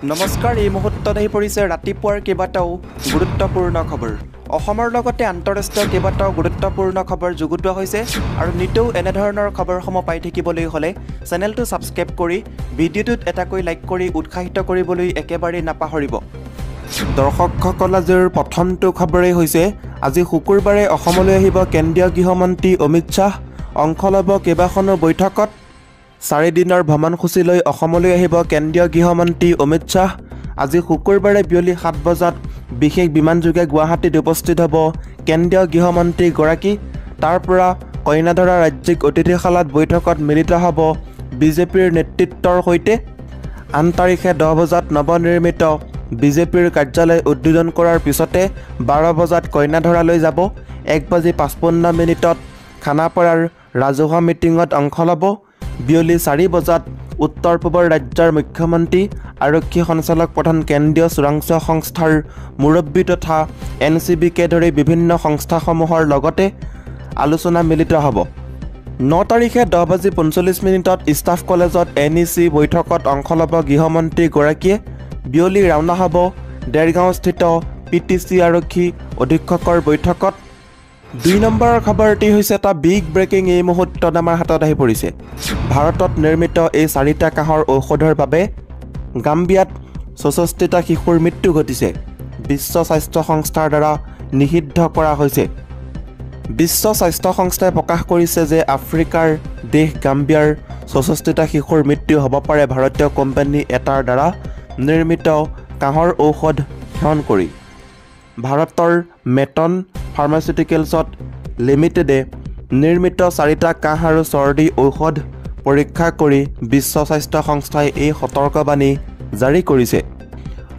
নমস্কাৰ এই মুহূৰ্তত আহি পৰিছে ৰাতিপুৱাৰ কেইবাটাও গুৰুত্বপূৰ্ণ খবৰ অসমৰ লগতে আন্তঃৰাষ্ট্ৰীয় কেইবাটাও গুৰুত্বপূৰ্ণ খবৰ যুগুতোৱা হৈছে আৰু নিতৌ এনেধৰণৰ খবৰসমূহ পাই থাকিবলৈ হ'লে চেনেলটো ছাবস্ক্ৰাইব কৰি ভিডিঅ'টোত এটাকৈ লাইক কৰি উৎসাহিত কৰিবলৈ একেবাৰে নাপাহৰিব দৰ্শকসকল আজিৰ প্ৰথমটো খবৰেই হৈছে আজি শুকুৰবাৰে অসমলৈ আহিব কেন্দ্ৰীয় গৃহমন্ত্ৰী অমিত শ্বাহ অংশ ল'ব কেইবাখনো বৈঠকত 4 দিনৰ ভ্ৰমণসূচীলৈ অসমলৈ আহিব কেন্দ্ৰীয় গৃহমন্ত্ৰী অমিত শ্বাহ আজি শুকুৰবাৰে বিয়লি 7 বজাত বিশেষ বিমানযোগে গুৱাহাটীত উপস্থিত হ'ব কেন্দ্ৰীয় গৃহমন্ত্ৰী গৰাকী তাৰ পৰা কইনাধৰা ৰাজ্যিক অতিথিশালাত বৈঠকত মিলিত হ'ব বিজেপিৰ নেতৃত্বৰ সৈতে আন তাৰিখে 10 বজাত নৱনিৰ্মিত বিজেপিৰ কাৰ্যালয় উদ্বোধন কৰাৰ পিছতে 12 বজাত কইনাধৰালৈ যাব 1:55 খানাপাৰাৰ ৰাজহুৱা মিটিঙত অংশ ল'ব বিয়লি 4 বজাত উত্তৰ পূবৰ ৰাজ্যৰ মুখ্যমন্ত্ৰী আৰক্ষী সঞ্চালক প্ৰধান কেন্দ্ৰীয় চোৰাংচোৱা সংস্থাৰ মুৰব্বী তথা NCBকে ধৰি বিভিন্ন সংস্থাসমূহৰ লগতে আলোচনা মিলিত হ'ব 9 তাৰিখে 10:45 ষ্টাফ কলেজত NEC বৈঠকত অংশ ল'ব গৃহমন্ত্ৰী গৰাকীয়ে বিয়লি ৰাওনা হ'ব দেৰগাঁওস্থিত PTC আৰক্ষী অধীক্ষকৰ বৈঠকত 2 নম্বৰৰ খবৰটি হৈছে এটা বিগ ব্ৰেকিং এই মুহূৰ্তত আমাৰ হাতত আহি পৰিছে ভাৰতত নিৰ্মিত এই 4টা কাহৰ ঔষধৰ বাবে গাম্বিয়াত 64টা শিশুৰ মৃত্যু ঘটিছে বিশ্ব স্বাস্থ্য সংস্থাৰ দ্বাৰা নিষিদ্ধ কৰা হৈছে বিশ্ব স্বাস্থ্য সংস্থাই প্ৰকাশ কৰিছে যে আফ্ৰিকাৰ দেশ গাম্বিয়াৰ 64টা শিশুৰ মৃত্যু হ'ব পাৰে ভাৰতীয় কোম্পানী এটাৰ দ্বাৰা নিৰ্মিত কাহৰ ঔষধ সেৱন কৰি ভাৰতৰ মেটন ফাৰ্মাচিউটিকেলছত লিমিটেডে নিৰ্মিত 4টা কাহ আৰু চৰ্দি ঔষধ পৰীক্ষা কৰি বিশ্ব স্বাস্থ্য সংস্থাই এই সতৰ্কবাণী জাৰি কৰিছে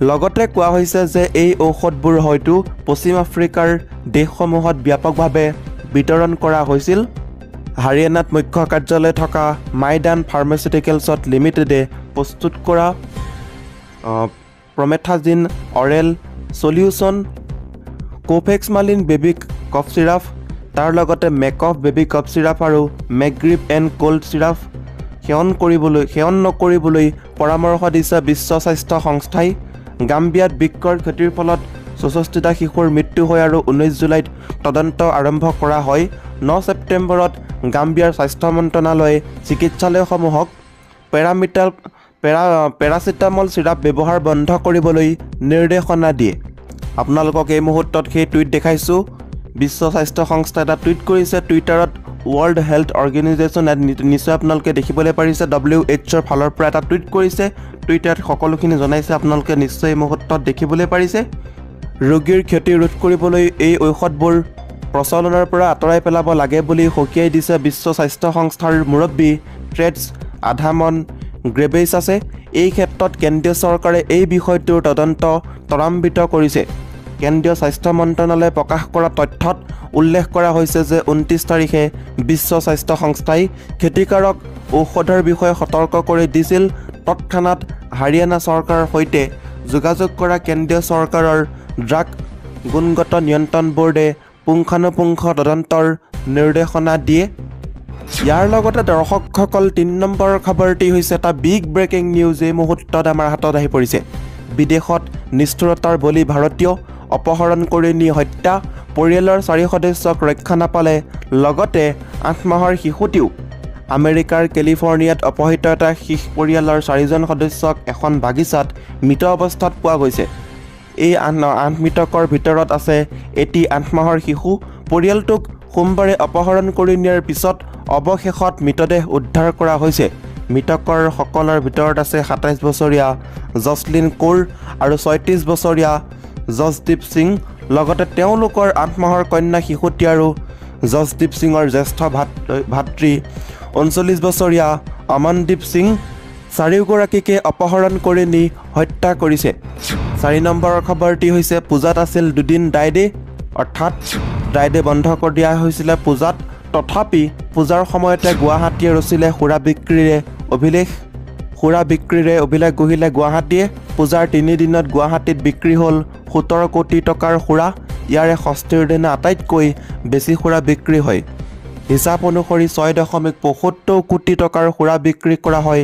লগতে কোৱা হৈছে যে এই ঔষধবোৰ হয়তো পশ্চিম আফ্ৰিকাৰ দেশসমূহত ব্যাপকভাৱে বিতৰণ কৰা হৈছিল হাৰিয়ানাত মুখ্য কাৰ্যালয় থকা মাইদান ফাৰ্মাচিউটিকেলছত লিমিটেডে প্ৰস্তুত কৰা প্ৰমেথাজিন অৰেল সলিউশ্যন কোভেক্স মালিন বেবী কফ চিৰাপ তাৰ লগতে মেকফ বেবী কফ চিৰাপ আৰু মেগ্ৰিপ এণ্ড কোল্ড চিৰাপ সেৱন নকৰিবলৈ পৰামৰ্শ দিছে বিশ্ব স্বাস্থ্য সংস্থাই গাম্বিয়াত বৃক্কৰ ক্ষতিৰ ফলত 64টা শিশুৰ মৃত্যু হয় আৰু 19 জুলাইত তদন্ত আৰম্ভ কৰা হয় 9 ছেপ্টেম্বৰত গাম্বিয়াৰ স্বাস্থ্য মন্ত্ৰণালয়ে চিকিৎসালয়সমূহক পেৰাচিটামল চিৰাপ ব্যৱহাৰ বন্ধ কৰিবলৈ নিৰ্দেশনা দিয়ে আপোনালোকক এই মুহূৰ্তত সেই টুইট দেখাইছোঁ বিশ্ব স্বাস্থ্য সংস্থা এটা টুইট কৰিছে টুইটাৰত ৱৰ্ল্ড হেল্থ অৰ্গেনাইজেশ্যন নিশ্চয় আপোনালোকে দেখিবলৈ পাৰিছে WHOৰ ফালৰ পৰা এটা টুইট কৰিছে টুইটাৰত সকলোখিনি জনাইছে আপোনালোকে নিশ্চয় এই মুহূৰ্তত দেখিবলৈ পাৰিছে ৰোগীৰ ক্ষতি ৰোধ কৰিবলৈ এই ঔষধবোৰ প্ৰচলনৰ পৰা আঁতৰাই পেলাব লাগে বুলি সকীয়াই দিছে বিশ্ব স্বাস্থ্য সংস্থাৰ মুৰব্বী টেড্ৰছ আধানম ঘেব্ৰেয়েছাছে এই ক্ষেত্ৰত কেন্দ্ৰীয় চৰকাৰে এই বিষয়টোৰ তদন্ত ত্বৰান্বিত কৰিছে কেন্দ্ৰীয় স্বাস্থ্য মন্ত্ৰণালয়ে প্ৰকাশ কৰা তথ্যত উল্লেখ কৰা হৈছে যে 29 তাৰিখে বিশ্ব স্বাস্থ্য সংস্থাই ক্ষতিকাৰক ঔষধৰ বিষয়ে সতৰ্ক কৰি দিছিল তৎক্ষণাত হাৰিয়ানা চৰকাৰৰ সৈতে যোগাযোগ কৰা কেন্দ্ৰীয় চৰকাৰৰ ড্ৰাগ গুণগত নিয়ন্ত্ৰণ বোৰ্ডে পুংখানুপুংখ তদন্তৰ নিৰ্দেশনা দিয়ে ইয়াৰ লগতে দৰ্শকসকল 3 নম্বৰৰ খবৰটি হৈছে এটা বিগ ব্ৰেকিং নিউজ এই মুহূৰ্তত আমাৰ হাতত আহি পৰিছে বিদেশত নিষ্ঠুৰতাৰ বলি ভাৰতীয় অপহৰণ কৰি নি হত্যা পৰিয়ালৰ 4 সদস্যক ৰক্ষা নাপালে লগতে 8 মাহৰ শিশুটিও আমেৰিকাৰ কেলিফৰ্ণিয়াত অপহৃত এটা শিশু পৰিয়ালৰ 4জন সদস্যক এখন বাগিচাত মৃত অৱস্থাত পোৱা গৈছে এই 8 মৃতকৰ ভিতৰত আছে এটি 8 মাহৰ শিশু পৰিয়ালটোক সোমবাৰে অপহৰণ কৰি নিয়াৰ পিছত অৱশেষত মৃতদেহ উদ্ধাৰ কৰা হৈছে মৃতকৰ সকলৰ ভিতৰত আছে 27 বছৰীয়া জছলিন কৌৰ আৰু 36 বছৰীয়া জছদীপ সিং লগতে তেওঁলোকৰ 8 মাহৰ কন্যা শিশুটি আৰু জছদীপ সিঙৰ জ্যেষ্ঠ ভাতৃ 39 বছৰীয়া অমনদীপ সিং চাৰিওগৰাকীকে অপহৰণ কৰি নি হত্যা কৰিছে 4 নম্বৰৰ খবৰটি হৈছে পূজাত আছিল 2 দিন ড্ৰাইডে অৰ্থাৎ ড্ৰাইডে বন্ধ কৰি দিয়া হৈছিলে পূজাত তথাপি পূজাৰ সময়তে গুৱাহাটীয়ে ৰচিলে সুৰা বিক্ৰীৰে অভিলেখ গঢ়িলে গুৱাহাটীয়ে পূজাৰ 3 দিনত গুৱাহাটীত বিক্ৰী হ'ল 17 কোটি টকাৰ সুৰা ইয়াৰে ষষ্ঠীৰ দিনা আটাইতকৈ বেছি সুৰা বিক্ৰী হয় হিচাপ অনুসৰি 6.75 কোটি টকাৰ সুৰা বিক্ৰী কৰা হয়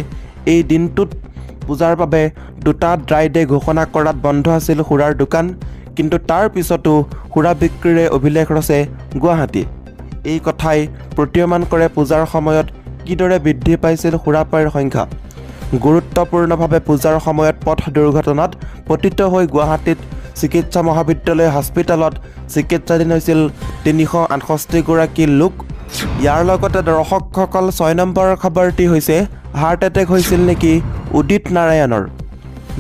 এই দিনটোত পূজাৰ বাবে 2টা ড্ৰাই ডে ঘোষণা কৰাত বন্ধ আছিল সুৰাৰ দোকান কিন্তু তাৰ পিছতো সুৰা বিক্ৰীৰে অভিলেখ ৰচে গুৱাহাটী এই কথাই প্ৰতীয়মান কৰে পূজাৰ সময়ত কিদৰে বৃদ্ধি পাইছিল সুৰাপায়ৰ সংখ্যা গুৰুত্বপূৰ্ণভাৱে পূজাৰ সময়ত পথ দুৰ্ঘটনাত পতিত হৈ গুৱাহাটীত চিকিৎসা মহাবিদ্যালয় হস্পিটেলত চিকিৎসাধীন হৈছিল 368 গৰাকী লোক ইয়াৰ লগতে দৰ্শকসকল 6 নম্বৰ খবৰটি হৈছে হাৰ্ট এটেক হৈছিল নেকি উদিত নাৰায়ণৰ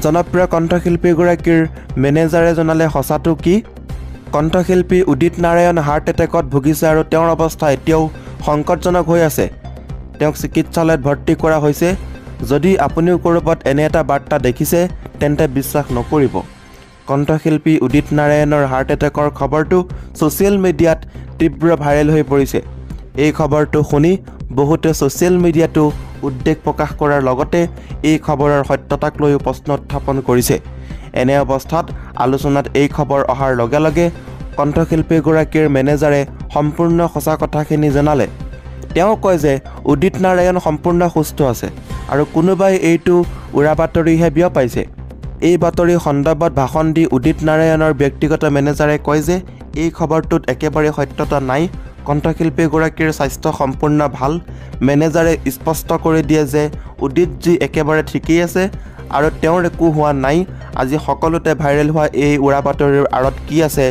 জনপ্ৰিয় কণ্ঠশিল্পীগৰাকীৰ মেনেজাৰে জনালে সঁচাটো কি কণ্ঠশিল্পী উদিত নাৰায়ণ হাৰ্ট এটেকত ভুগিছে আৰু তেওঁৰ অৱস্থা এতিয়াও সংকটজনক হৈ আছে তেওঁক চিকিৎসালয়ত ভৰ্তি কৰা হৈছে যদি আপুনিও ক'ৰবাত এনে এটা বাৰ্তা দেখিছে তেন্তে বিশ্বাস নকৰিব কণ্ঠশিল্পী উদিত নাৰায়ণৰ হাৰ্ট এটেকৰ খবৰটো ছ'চিয়েল মিডিয়াত তীব্ৰ ভাইৰেল হৈ পৰিছে এই খবৰটো শুনি বহুতে ছ'চিয়েল মিডিয়াতো উদ্বেগ প্ৰকাশ কৰাৰ লগতে এই খবৰৰ সত্যতাক লৈ প্ৰশ্ন উত্থাপন কৰিছে এনে অৱস্থাত আলোচনাত এই খবৰ অহাৰ লগে লগে কণ্ঠশিল্পীগৰাকীৰ মেনেজাৰে সম্পূৰ্ণ সঁচা কথাখিনি জনালে তেওঁ কয় যে উদিত নাৰায়ণ সম্পূৰ্ণ সুস্থ আছে আৰু কোনোবাই এইটো উৰা বাতৰিহে বিয়পাইছে এই বাতৰি সন্দৰ্ভত ভাষণ দি উদিত নাৰায়ণৰ ব্যক্তিগত মেনেজাৰে কয় যে এই খবৰটোত একেবাৰে সত্যতা নাই কণ্ঠশিল্পীগৰাকীৰ স্বাস্থ্য সম্পূৰ্ণ ভাল মেনেজাৰে স্পষ্ট কৰি দিয়ে যে উদিতজী একেবাৰে ঠিকেই আছে আৰু তেওঁৰ একো হোৱা নাই আজি সকলোতে ভাইৰেল হোৱা এই উৰা বাতৰিৰ আঁৰত কি আছে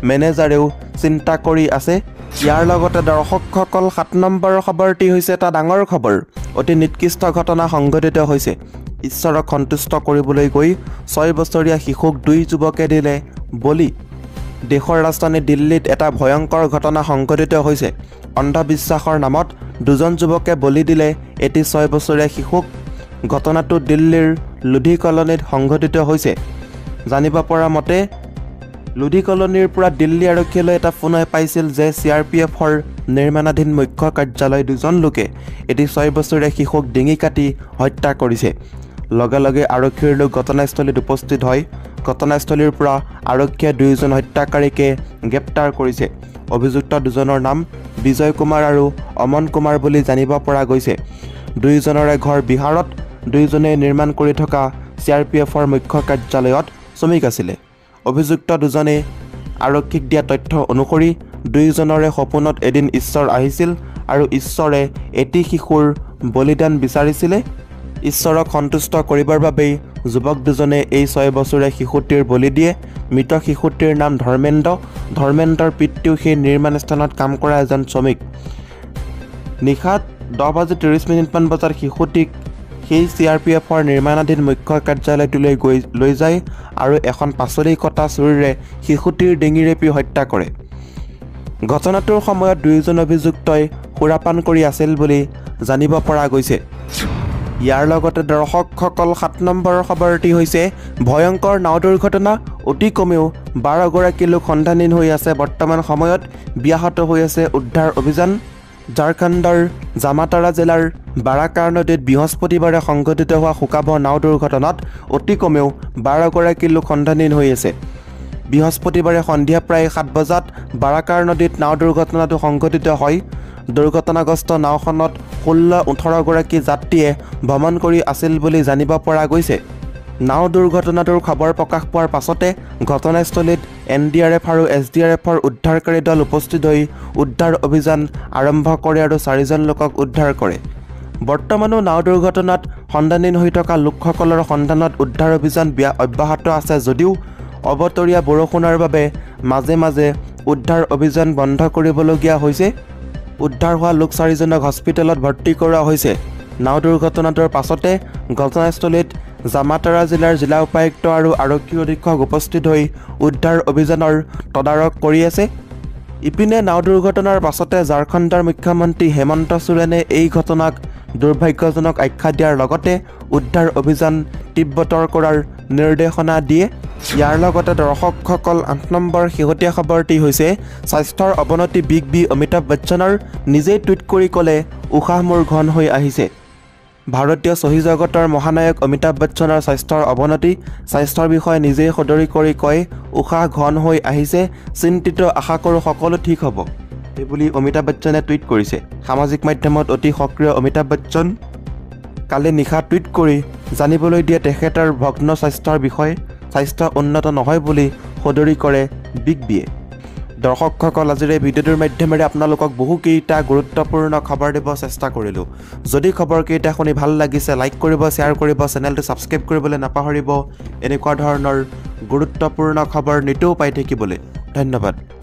মেনেজাৰেও চিন্তা কৰি আছে ইয়াৰ লগতে দৰ্শকসকল 7 নম্বৰ খবৰটি হৈছে এটা ডাঙৰ খবৰ অতি নিকৃষ্ট ঘটনা সংঘটিত হৈছে ঈশ্বৰক সন্তুষ্ট কৰিবলৈ গৈ 6 বছৰীয়া শিশুক 2 যুৱকে দিলে বলি দেশৰ ৰাজধানী দিল্লীত এটা ভয়ংকৰ ঘটনা সংঘটিত হৈছে অন্ধবিশ্বাসৰ নামত 2জন যুৱকে বলি দিলে এটি 6 বছৰীয়া শিশুক ঘটনাটো দিল্লীৰ লুধি কলনীত সংঘটিত হৈছে জানিব পৰা মতে লুধি কলনীৰ পৰা দিল্লী আৰক্ষীলৈ এটা ফোন পাইছিল যে CRPFৰ নিৰ্মাণাধীন মুখ্য কাৰ্যালয় 2জন লোকে এটি 6 বছৰীয়া শিশুক ডিঙি কাটি হত্যা কৰিছে লগে লগে আৰক্ষীৰ লোক ঘটনাস্থলীত উপস্থিত হয় ঘটনাস্থলীৰ পৰা আৰক্ষীয়ে 2জন হত্যাকাৰীকে গ্ৰেপ্তাৰ কৰিছে অভিযুক্ত 2জনৰ নাম বিজয় কুমাৰ আৰু অমন কুমাৰ বুলি জানিব পৰা গৈছে 2জনৰে ঘৰ বিহাৰত 2জনে নিৰ্মাণ কৰি থকা CRPFৰ মুখ্য কাৰ্যালয়ত শ্ৰমিক আছিল অভিযুক্ত 2জনে আৰক্ষীক দিয়া তথ্য অনুসৰি 2জনৰে সপোনত এদিন ঈশ্বৰ আহিছিল আৰু ঈশ্বৰে এটি শিশুৰ বলিদান বিচাৰিছিল ঈশ্বৰক সন্তুষ্ট কৰিবৰ বাবে যুৱক 2জনে এই 6 বছৰীয়া শিশুটিৰ বলি দিয়ে মৃত শিশুটিৰ নাম ধৰ্মেন্দ্ৰৰ পিতৃও সেই নিৰ্মাণ স্থানত কাম কৰা এজন শ্ৰমিক নিশাত 10:30 বজাত শিশুটিক সেই CRPFৰ নিৰ্মাণাধীন মুখ্য কাৰ্যালয়টোলৈ লৈ যায় আৰু এখন পাচলি কটা চুৰিৰে শিশুটিৰ ডিঙি ৰেপি হত্যা কৰে ঘটনাটোৰ সময়ত 2জন অভিযুক্তই সুৰাপান কৰি আছিল বুলি জানিব পৰা গৈছে ইয়াৰ লগতে দৰ্শকসকল 7 নম্বৰ খবৰটি হৈছে ভয়ংকৰ নাও দুৰ্ঘটনা অতি কমেও 12 গৰাকী লোক সন্ধানহীন হৈ আছে বৰ্তমান সময়ত ব্যাহত হৈ আছে উদ্ধাৰ অভিযান ঝাৰখণ্ডৰ জামাতাৰা জিলাৰ বাৰাকাৰ নদীত বৃহস্পতিবাৰে সংঘটিত হোৱা শোকাবহ নাও দুৰ্ঘটনাত অতি কমেও 12 গৰাকী লোক সন্ধানহীন হৈ আছে বৃহস্পতিবাৰে সন্ধিয়া প্ৰায় 7 বজাত বাৰাকাৰ নদীত নাও দুৰ্ঘটনাটো সংঘটিত হয় দুৰ্ঘটনাগ্ৰস্ত নাওখনত 16-18 গৰাকী যাত্ৰীয়ে ভ্ৰমণ কৰি আছিল বুলি জানিব পৰা গৈছে নাও দুৰ্ঘটনাটোৰ খবৰ প্ৰকাশ পোৱাৰ পাছতে ঘটনাস্থলীত NDRF আৰু SDRFৰ উদ্ধাৰকাৰী দল উপস্থিত হৈ উদ্ধাৰ অভিযান আৰম্ভ কৰে আৰু 4জন লোকক উদ্ধাৰ কৰে বৰ্তমানো নাও দুৰ্ঘটনাত সন্ধানহীন হৈ থকা লোকসকলৰ সন্ধানত উদ্ধাৰ অভিযান অব্যাহত আছে যদিও অবতৰীয়া বৰষুণৰ বাবে মাজে মাজে উদ্ধাৰ অভিযান বন্ধ কৰিবলগীয়া হৈছে উদ্ধাৰ হোৱা লোক 4জনক হস্পিটেলত ভৰ্তি কৰা হৈছে নাও দুৰ্ঘটনাটোৰ পাছতে ঘটনাস্থলীত জামাতাৰা জিলাৰ জিলা উপায়ুক্ত আৰু আৰক্ষী অধীক্ষক উপস্থিত হৈ উদ্ধাৰ অভিযানৰ তদাৰক কৰি আছে ইপিনে নাও দুৰ্ঘটনাৰ পাছতে ঝাৰখণ্ডৰ মুখ্যমন্ত্ৰী হেমন্ত সোৰেনে এই ঘটনাক দুৰ্ভাগ্যজনক আখ্যা দিয়াৰ লগতে উদ্ধাৰ অভিযান তীব্ৰতৰ কৰাৰ নিৰ্দেশনা দিয়ে ইয়াৰ লগতে দৰ্শকসকল 8 নম্বৰ শেহতীয়া খবৰটি হৈছে স্বাস্থ্যৰ অৱনতি বিগ বি অমিতাভ বচ্চনৰ নিজেই টুইট কৰি ক'লে উশাহ মোৰ ঘন হৈ আহিছে ভাৰতীয় ছহি জগতৰ মহানায়ক অমিতাভ বচ্চনৰ স্বাস্থ্যৰ অৱনতি স্বাস্থ্যৰ বিষয়ে নিজেই সদৰি কৰি কয় উশাহ ঘন হৈ আহিছে চিন্তিত আশা কৰোঁ সকলো ঠিক হ'ব এই বুলি অমিতাভ বচ্চনে টুইট কৰিছে সামাজিক মাধ্যমত অতি সক্ৰিয় অমিতাভ বচ্চন কালি নিশা টুইট কৰি জানিবলৈ দিয়ে তেখেতৰ ভগ্ন স্বাস্থ্যৰ বিষয়ে স্বাস্থ্য উন্নত নহয় বুলি সদৰি কৰে বিগ বিয়ে দৰ্শকসকল আজিৰ এই ভিডিঅ'টোৰ মাধ্যমেৰে আপোনালোকক বহুকেইটা গুৰুত্বপূৰ্ণ খবৰ দিব চেষ্টা কৰিলোঁ যদি খবৰকেইটা শুনি ভাল লাগিছে লাইক কৰিব শ্বেয়াৰ কৰিব চেনেলটো ছাবস্ক্ৰাইব কৰিবলৈ নাপাহৰিব এনেকুৱা ধৰণৰ গুৰুত্বপূৰ্ণ খবৰ নিতৌ পাই থাকিবলৈ ধন্যবাদ